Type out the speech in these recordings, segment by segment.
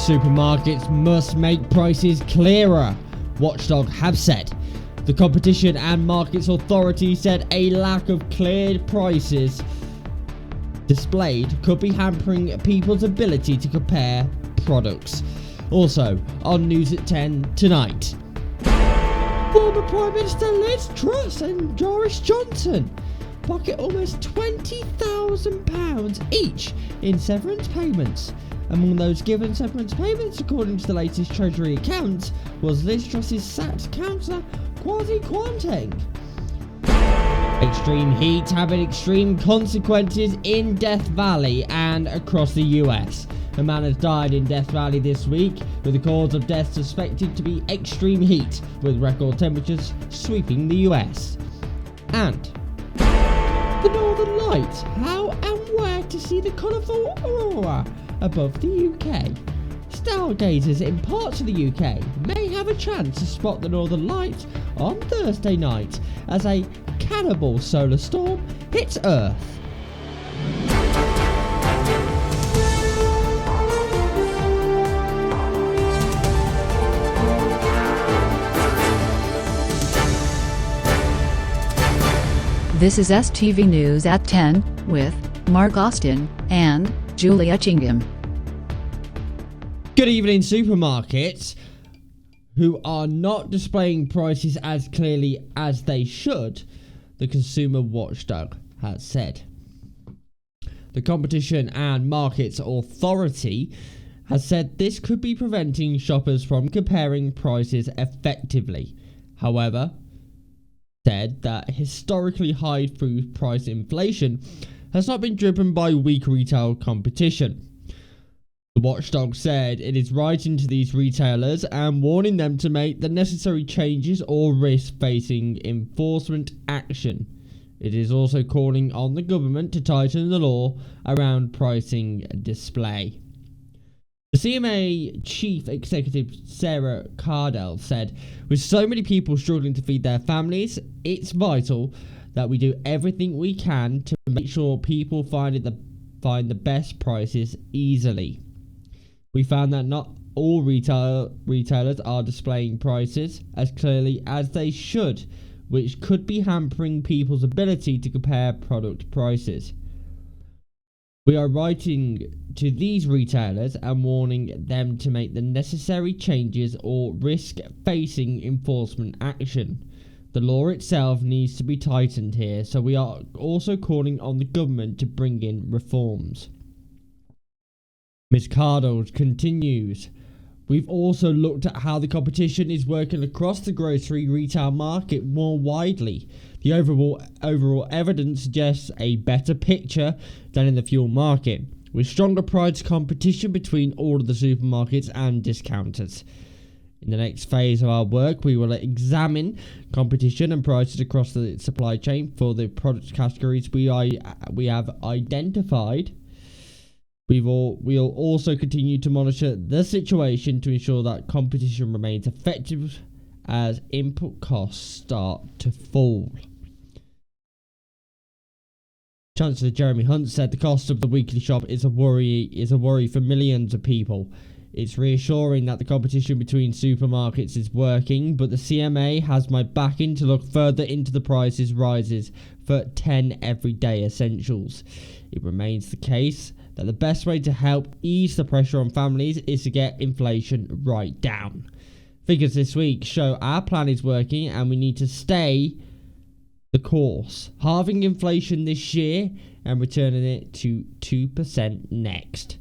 Supermarkets must make prices clearer, Watchdog have said. The Competition and Markets Authority said a lack of clear prices displayed could be hampering people's ability to compare products. Also, on News at 10 tonight, former Prime Minister Liz Truss and Boris Johnson pocket almost £20,000 each in severance payments. Among those given severance payments, according to the latest Treasury accounts, was Liz Truss's sacked councillor Kwasi Kwarteng. Extreme heat having extreme consequences in Death Valley and across the US. A man has died in Death Valley this week, with the cause of death suspected to be extreme heat, with record temperatures sweeping the US. And the Northern Lights, how and where to see the colourful aurora above the UK. Stargazers in parts of the UK may have a chance to spot the Northern Lights on Thursday night as a cannibal solar storm hits Earth. This is STV News at 10, with Mark Austin and Julie Etchingham. Good evening, supermarkets who are not displaying prices as clearly as they should, the Consumer Watchdog has said. The Competition and Markets Authority has said this could be preventing shoppers from comparing prices effectively. However, said that historically high food price inflation has not been driven by weak retail competition. The watchdog said it is writing to these retailers and warning them to make the necessary changes or risk facing enforcement action. It is also calling on the government to tighten the law around pricing display. The CMA Chief Executive Sarah Cardell said, "With so many people struggling to feed their families, it's vital that we do everything we can to make sure people find the best prices easily. We found that not all retailers are displaying prices as clearly as they should, which could be hampering people's ability to compare product prices. We are writing to these retailers and warning them to make the necessary changes or risk facing enforcement action. The law itself needs to be tightened here, so we are also calling on the government to bring in reforms." Ms. Cardell continues, "We've also looked at how the competition is working across the grocery retail market more widely. The overall evidence suggests a better picture than in the fuel market, with stronger price competition between all of the supermarkets and discounters. In the next phase of our work, we will examine competition and prices across the supply chain for the product categories we have identified. We'll also continue to monitor the situation to ensure that competition remains effective as input costs start to fall." Chancellor Jeremy Hunt said the cost of the weekly shop is a worry for millions of people. It's reassuring that the competition between supermarkets is working, but the CMA has my backing to look further into the prices rises for 10 everyday essentials. It remains the case that the best way to help ease the pressure on families is to get inflation right down. Figures this week show our plan is working and we need to stay the course, halving inflation this year and returning it to 2% next.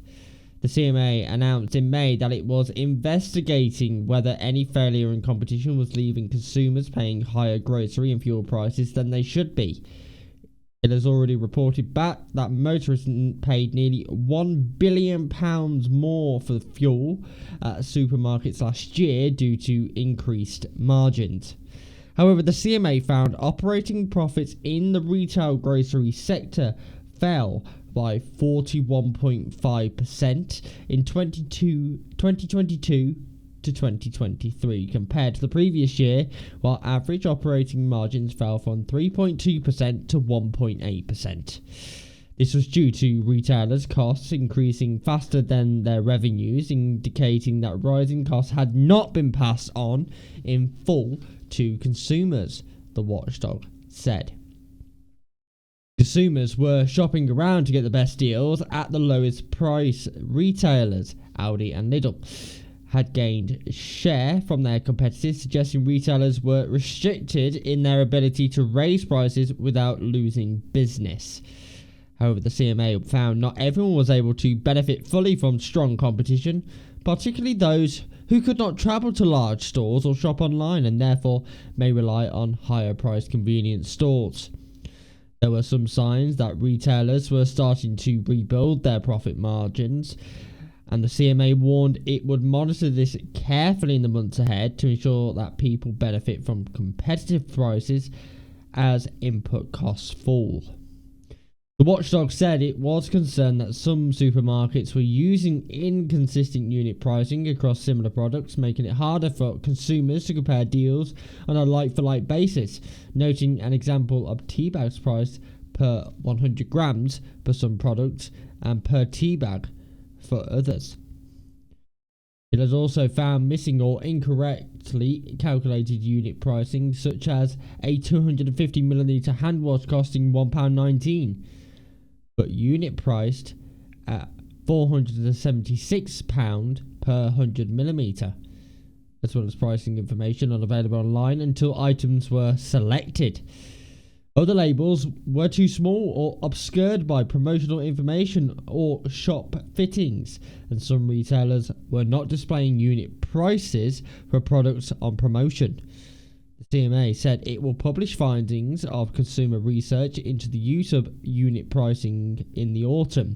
The CMA announced in May that it was investigating whether any failure in competition was leaving consumers paying higher grocery and fuel prices than they should be. It has already reported back that motorists paid nearly £1 billion more for fuel at supermarkets last year due to increased margins. However, the CMA found operating profits in the retail grocery sector fell by 41.5% in 2022 to 2023 compared to the previous year, while average operating margins fell from 3.2% to 1.8%. This was due to retailers' costs increasing faster than their revenues, indicating that rising costs had not been passed on in full to consumers, the watchdog said. Consumers were shopping around to get the best deals at the lowest price. Retailers, Aldi and Lidl, had gained share from their competitors, suggesting retailers were restricted in their ability to raise prices without losing business. However, the CMA found not everyone was able to benefit fully from strong competition, particularly those who could not travel to large stores or shop online and therefore may rely on higher priced convenience stores. There were some signs that retailers were starting to rebuild their profit margins, and the CMA warned it would monitor this carefully in the months ahead to ensure that people benefit from competitive prices as input costs fall. The watchdog said it was concerned that some supermarkets were using inconsistent unit pricing across similar products, making it harder for consumers to compare deals on a like-for-like basis, noting an example of tea bags priced per 100 grams for some products and per tea bag for others. It has also found missing or incorrectly calculated unit pricing, such as a 250ml hand wash costing £1.19. but unit priced at £476 per 100mm, as well as pricing information not available online until items were selected. Other labels were too small or obscured by promotional information or shop fittings, and some retailers were not displaying unit prices for products on promotion. The CMA said it will publish findings of consumer research into the use of unit pricing in the autumn.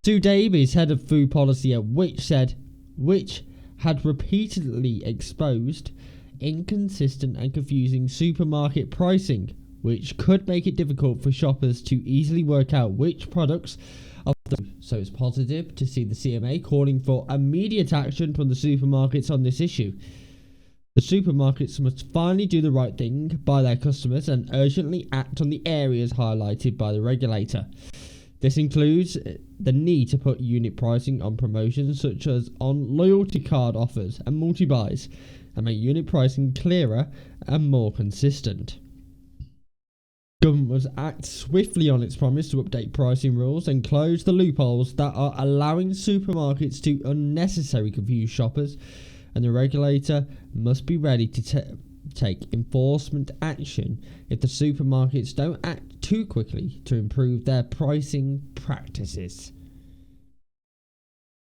Sue Davies, head of food policy at Which had repeatedly exposed inconsistent and confusing supermarket pricing, which could make it difficult for shoppers to easily work out which products are. So it's positive to see the CMA calling for immediate action from the supermarkets on this issue. The supermarkets must finally do the right thing by their customers and urgently act on the areas highlighted by the regulator. This includes the need to put unit pricing on promotions such as on loyalty card offers and multi-buys, and make unit pricing clearer and more consistent. Government must act swiftly on its promise to update pricing rules and close the loopholes that are allowing supermarkets to unnecessarily confuse shoppers, and the regulator must be ready to take enforcement action if the supermarkets don't act too quickly to improve their pricing practices.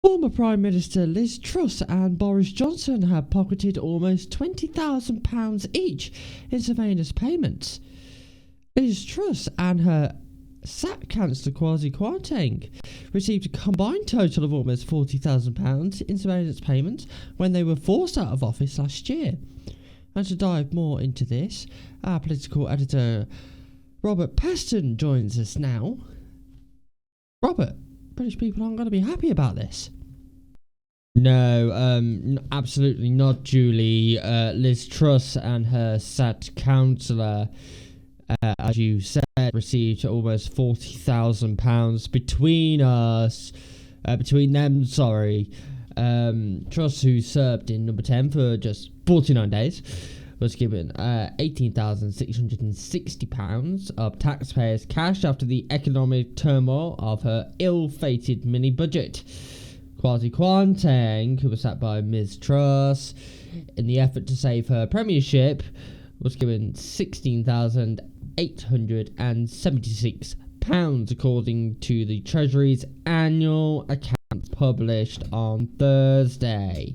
Former Prime Minister Liz Truss and Boris Johnson have pocketed almost £20,000 each in surveillance payments. Liz Truss and her SAT Chancellor Kwasi Kwarteng received a combined total of almost £40,000 in surveillance payments when they were forced out of office last year. And to dive more into this, our political editor Robert Peston joins us now. Robert, British people aren't going to be happy about this. No, absolutely not, Julie. Liz Truss and her SAT Councillor, as you said, received almost £40,000 between them. Truss, who served in number 10 for just 49 days, was given £18,660 of taxpayers' cash after the economic turmoil of her ill-fated mini-budget. Kwasi Kwarteng, who was sacked by Ms Truss in the effort to save her premiership, was given £16,876, according to the Treasury's annual accounts published on Thursday.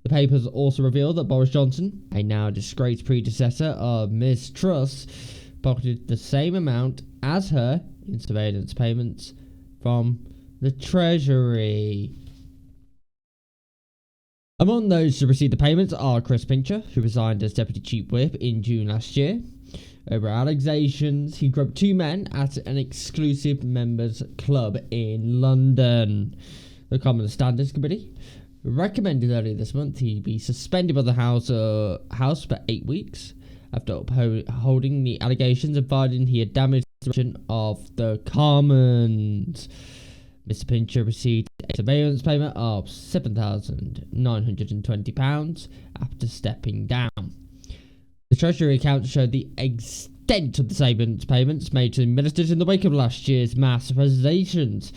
The papers also revealed that Boris Johnson, a now disgraced predecessor of Ms Truss, pocketed the same amount as her in surveillance payments from the Treasury. Among those to receive the payments are Chris Pincher, who resigned as Deputy Chief Whip in June last year over allegations he groped two men at an exclusive members club in London. The Common Standards Committee recommended earlier this month he be suspended by the House for 8 weeks after upholding the allegations and finding he had damaged of the Commons. Mr. Pincher received a surveillance payment of £7,920 after stepping down. The Treasury accounts showed the extent of the surveillance payments made to ministers in the wake of last year's mass resignations.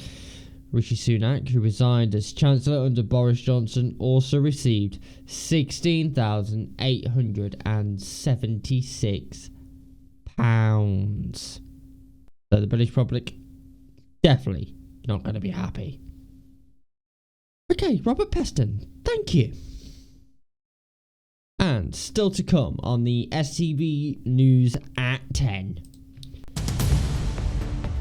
Rishi Sunak, who resigned as Chancellor under Boris Johnson, also received £16,876. So the British public definitely not going to be happy. Okay, Robert Peston, thank you. And still to come on the STV News at 10.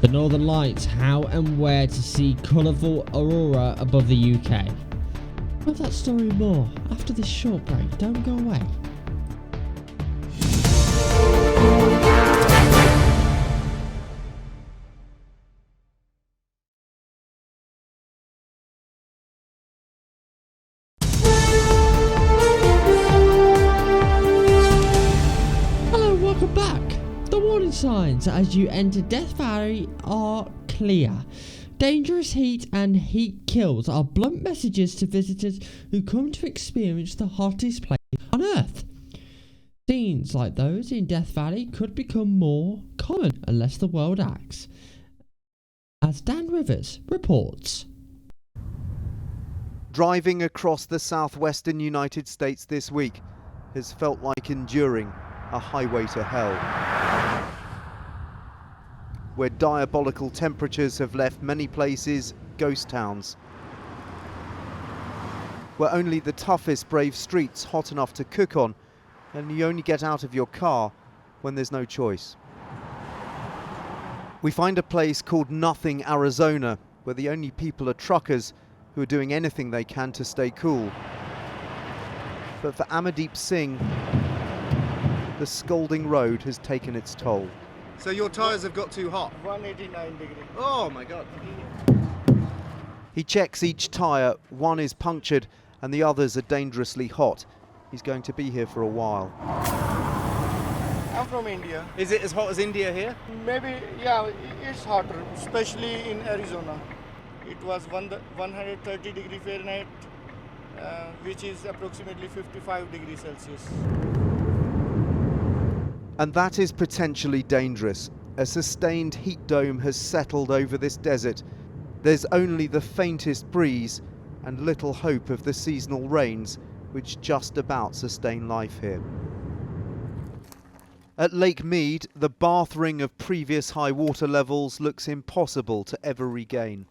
The Northern Lights, how and where to see colourful aurora above the UK. We'll have that story more after this short break. Don't go away. Signs as you enter Death Valley are clear. Dangerous heat and heat kills are blunt messages to visitors who come to experience the hottest place on Earth. Scenes like those in Death Valley could become more common unless the world acts, as Dan Rivers reports. Driving across the southwestern United States this week has felt like enduring a highway to hell, where diabolical temperatures have left many places ghost towns, where only the toughest brave streets hot enough to cook on, and you only get out of your car when there's no choice. We find a place called Nothing, Arizona, where the only people are truckers who are doing anything they can to stay cool. But for Amardeep Singh, the scalding road has taken its toll. So your tyres have got too hot? 189 degrees. Oh my God. He checks each tyre, one is punctured and the others are dangerously hot. He's going to be here for a while. I'm from India. Is it as hot as India here? Maybe, yeah, it's hotter, especially in Arizona. It was 130 degrees Fahrenheit, which is approximately 55 degrees Celsius. And that is potentially dangerous. A sustained heat dome has settled over this desert. There's only the faintest breeze and little hope of the seasonal rains, which just about sustain life here. At Lake Mead, the bath ring of previous high water levels looks impossible to ever regain.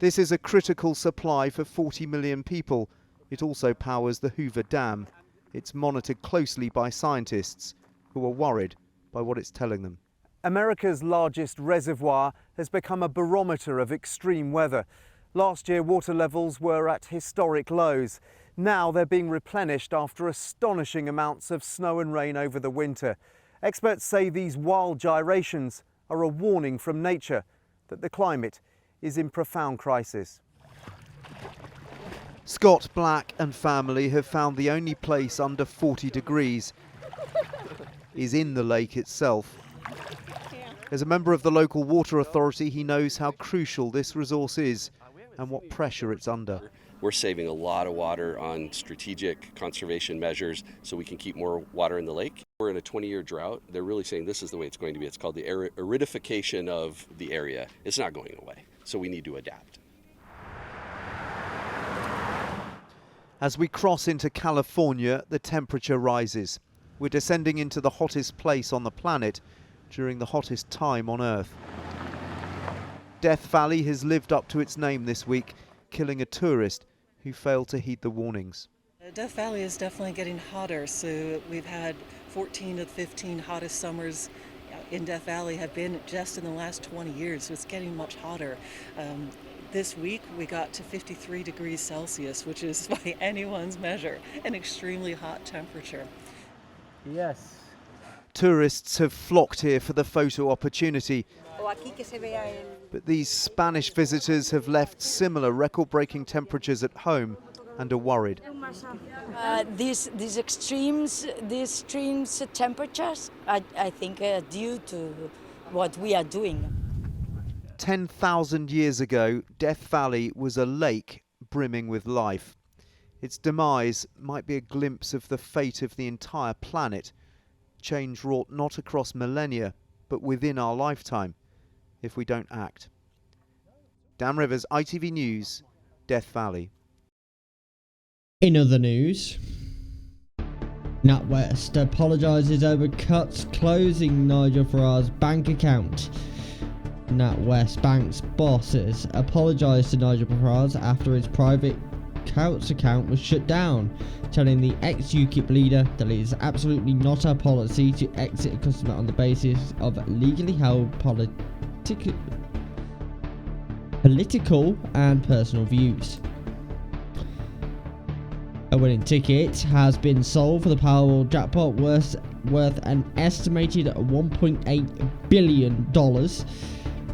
This is a critical supply for 40 million people. It also powers the Hoover Dam. It's monitored closely by scientists, who are worried by what it's telling them. America's largest reservoir has become a barometer of extreme weather. Last year, water levels were at historic lows. Now they're being replenished after astonishing amounts of snow and rain over the winter. Experts say these wild gyrations are a warning from nature that the climate is in profound crisis. Scott Black and family have found the only place under 40 degrees is in the lake itself. As a member of the local water authority, he knows how crucial this resource is and what pressure it's under. We're saving a lot of water on strategic conservation measures so we can keep more water in the lake. We're in a 20-year drought. They're really saying this is the way it's going to be. It's called the aridification of the area. It's not going away, so we need to adapt. As we cross into California, the temperature rises. We're descending into the hottest place on the planet during the hottest time on Earth. Death Valley has lived up to its name this week, killing a tourist who failed to heed the warnings. Death Valley is definitely getting hotter, so we've had 14 of the 15 hottest summers in Death Valley have been just in the last 20 years, so it's getting much hotter. This week we got to 53 degrees Celsius, which is by anyone's measure an extremely hot temperature. Yes. Tourists have flocked here for the photo opportunity. But these Spanish visitors have left similar record-breaking temperatures at home and are worried. These extreme temperatures, I think, are due to what we are doing. 10,000 years ago, Death Valley was a lake brimming with life. Its demise might be a glimpse of the fate of the entire planet. Change wrought not across millennia, but within our lifetime, if we don't act. Dan Rivers, ITV News, Death Valley. In other news, NatWest apologises over cuts closing Nigel Farage's bank account. NatWest Bank's bosses apologised to Nigel Farage after his private Coutts account was shut down, telling the ex-UKIP leader that it is absolutely not our policy to exit a customer on the basis of legally held political and personal views. A winning ticket has been sold for the Powerball jackpot worth an estimated $1.8 billion,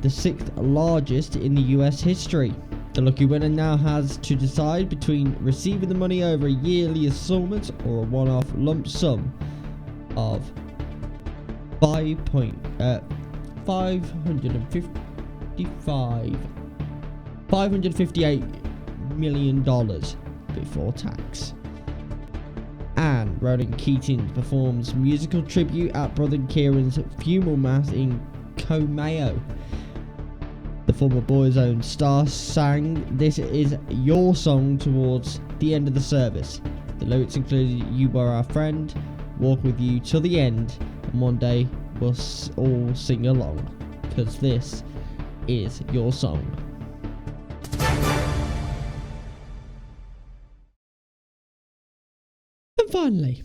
the sixth largest in the US history. The lucky winner now has to decide between receiving the money over a yearly installment or a one-off lump sum of $558 million before tax. And Ronan Keating performs musical tribute at brother Kieran's funeral mass in Comeo. The former Boyzone star sang "This Is Your Song" towards the end of the service. The lyrics included "You Were Our Friend," "Walk With You Till the End," and "One Day We'll All Sing Along," because this is your song. And finally,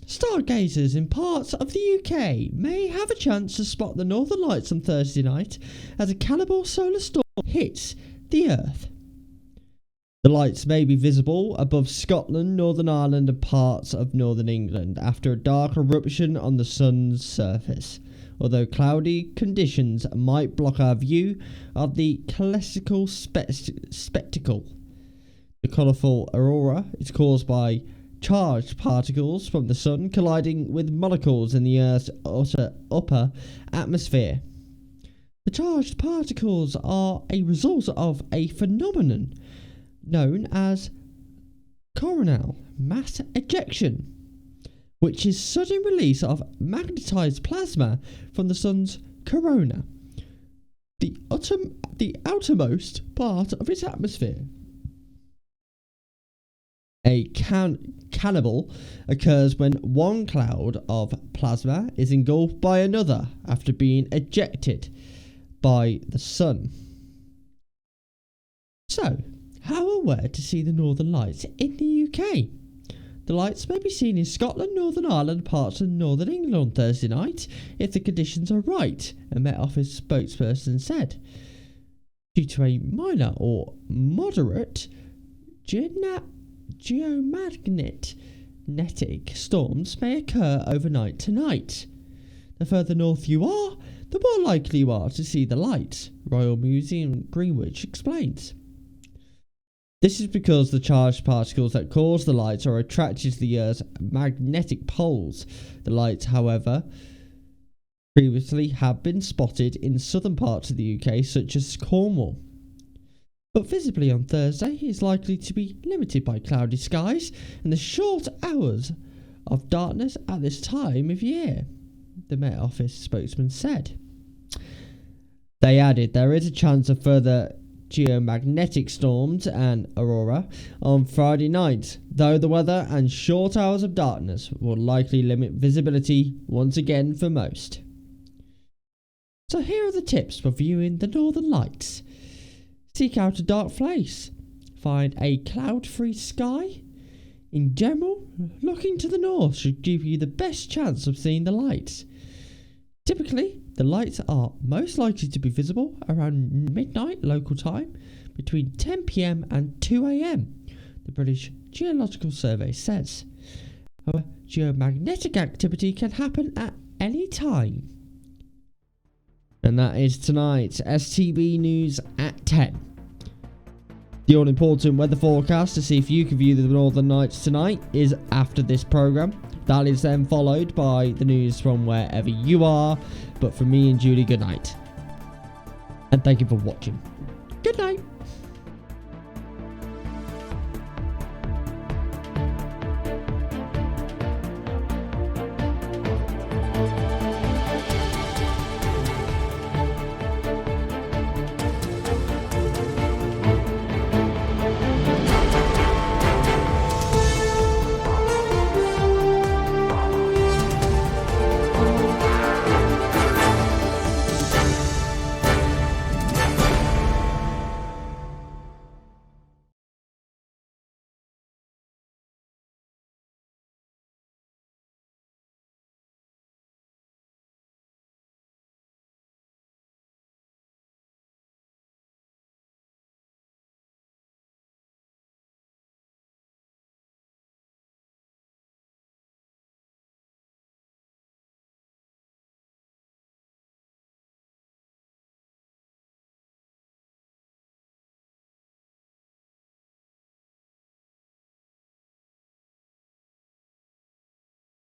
stargazers in parts of the UK may have a chance to spot the Northern Lights on Thursday night as a cannibal solar storm hits the Earth. The lights may be visible above Scotland, Northern Ireland and parts of northern England after a dark eruption on the sun's surface, although cloudy conditions might block our view of the celestial spectacle. The colourful aurora is caused by charged particles from the sun colliding with molecules in the Earth's upper atmosphere. The charged particles are a result of a phenomenon known as coronal mass ejection, which is sudden release of magnetized plasma from the sun's corona, the outermost part of its atmosphere. A cannibal occurs when one cloud of plasma is engulfed by another after being ejected by the sun. So, how and where to see the Northern Lights in the UK? The lights may be seen in Scotland, Northern Ireland and parts of Northern England on Thursday night if the conditions are right, a Met Office spokesperson said. Due to a minor or moderate geomagnetic storms may occur overnight tonight. The further north you are, the more likely you are to see the lights, Royal Museum Greenwich explains. This is because the charged particles that cause the lights are attracted to the Earth's magnetic poles. The lights, however, previously have been spotted in southern parts of the UK, such as Cornwall. But visibly on Thursday is likely to be limited by cloudy skies and the short hours of darkness at this time of year, the Met Office spokesman said. They added there is a chance of further geomagnetic storms and aurora on Friday night, though the weather and short hours of darkness will likely limit visibility once again for most. So here are the tips for viewing the Northern Lights. Seek out a dark place. Find a cloud-free sky. In general, looking to the north should give you the best chance of seeing the lights. Typically, the lights are most likely to be visible around midnight local time, between 10 p.m. and 2 a.m, the British Geological Survey says. However, geomagnetic activity can happen at any time. And that is tonight's STV News at 10. The all-important weather forecast to see if you can view the Northern Lights tonight is after this programme. That is then followed by the news from wherever you are. But for me and Julie, good night. And thank you for watching.